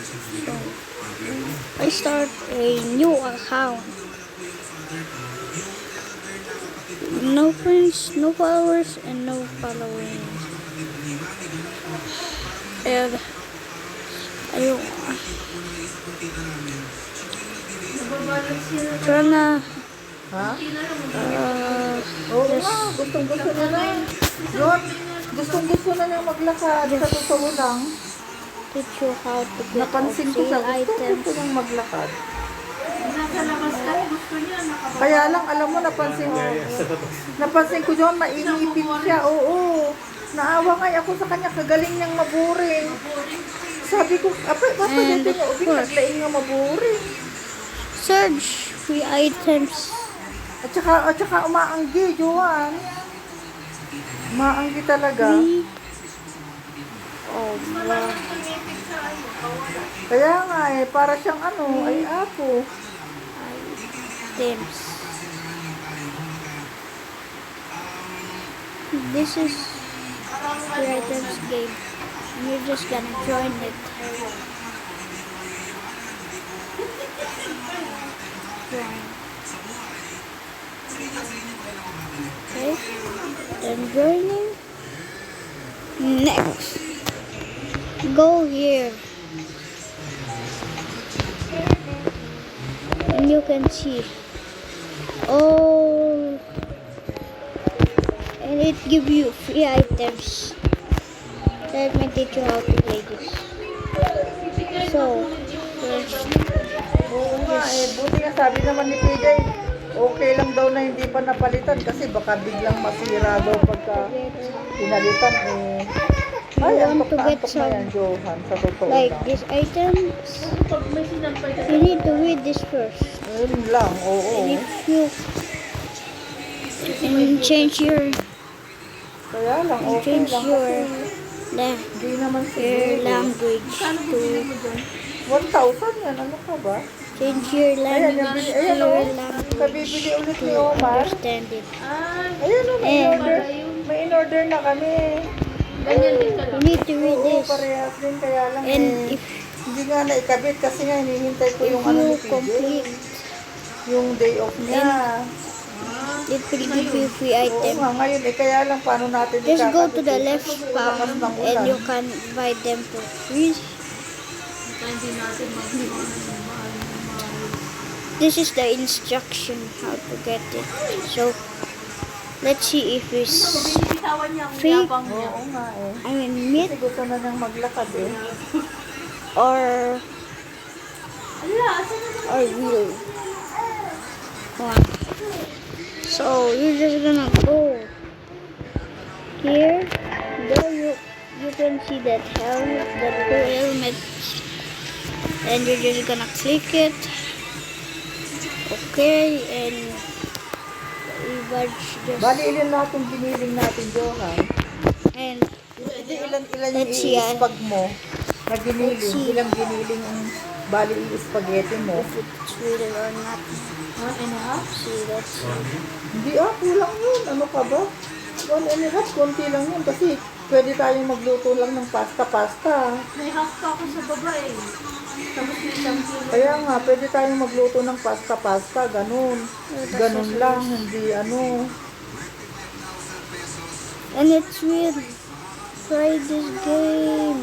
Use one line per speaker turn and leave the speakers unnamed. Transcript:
So, I start a new account. No friends, no followers, and no following. And ayun, tryna
Ha? Oo nga, gustong-gusto na na. Yun, gustong-gusto na nang maglakad. Sa totoo lang.
teach you how to get
Napansin ko siya,
sale
gustong-gusto
items.
nang maglakad. Kaya lang, alam mo, napansin ko doon, mainipin siya. Oo, naawa nga ako sa kanya, kagaling niyang maburing. Sabi ko, apa
And
dito niya, ubing naglaing nga maburing.
Search free items.
At saka umaanggi, Johan. Umaanggi talaga.
Free. Oh, wow.
Kaya nga para siyang ano, ay apo.
Items. This is free items game. And you're just gonna join it. Join. Okay. Then joining. Next. Go here. And you can see. Oh. And it gives you free items. Let me teach you how to play this. So, first,
Oo nga buti nga sabi naman ni PJ, okay lang daw na hindi pa napalitan kasi baka biglang masira daw pagka pinalitan Ay,
you want
antok
to
na
get
antok na
some
yan, Johan, sa totoo
like
lang.
this items, you need to read this first.
Yun lang, oo.
And if you and change your
Kaya lang, okay
change
lang
your
kasi hindi naman
language to
1,000 yan, ano ka ba?
change your
Ayan,
language to
ayan
your
o.
language
Kabibili ulit ni
to
Omar.
understand it.
Ayan o, may in-order na kami.
You need to read
Oo,
this.
parehas din, kaya lang
And if
hindi nga naikabit kasi nga hinihintay ko yung ano
you
ni PJ.
complete,
Yung day off niya.
it will give you free
Oo
item.
nga, ngayon kaya lang paano natin
Just go to
ikakabit
the
eh.
left
Lakas
palm
ng
and
ulan.
you can buy them for free. This is the instruction how to get it. So let's see if it's fake.
Oo nga
I mean meat
Kasi gusto na niyang maglakad
or real one. So you're just gonna go here. There you can see that helmet, that two helmets, and you're just gonna click it. Okay, and just
Bali, ilan lahat yung giniling natin, Johan?
and
Hindi, ilan yung
Let's see,
i-spag mo na
Let's
giniling.
see.
Ilang giniling ang bali i-spaghetti mo?
if it's real or not. 1.5. See, that's
Hindi kulang yun. Ano ka ba? 1.5, konti lang yun. Kasi pwede tayong magluto lang ng pasta-pasta.
May half pa ako sa baba Tapos may isang kilo.
Kaya nga, pwede tayong magluto ng pasta-pasta. Ganun. Ganun lang. Hindi ano.
and it's real. Try this game.